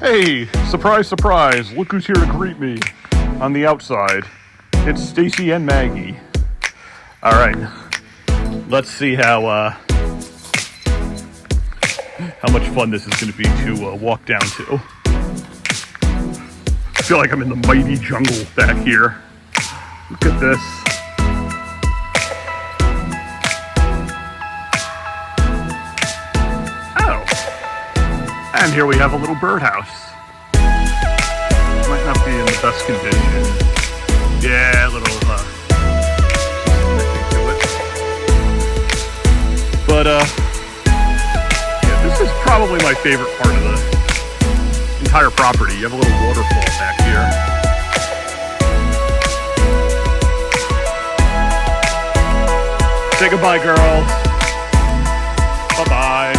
Hey, surprise, surprise, look who's here to greet me on the outside. It's Stacy and Maggie. All right, let's see how much fun this is going to be to walk down to. I feel like I'm in the mighty jungle back here. Look at this. And here we have a little birdhouse. Might not be in the best condition. Yeah, a little sniffing to it. But yeah, this is probably my favorite part of the entire property. You have a little waterfall back here. Say goodbye, girls. Bye-bye.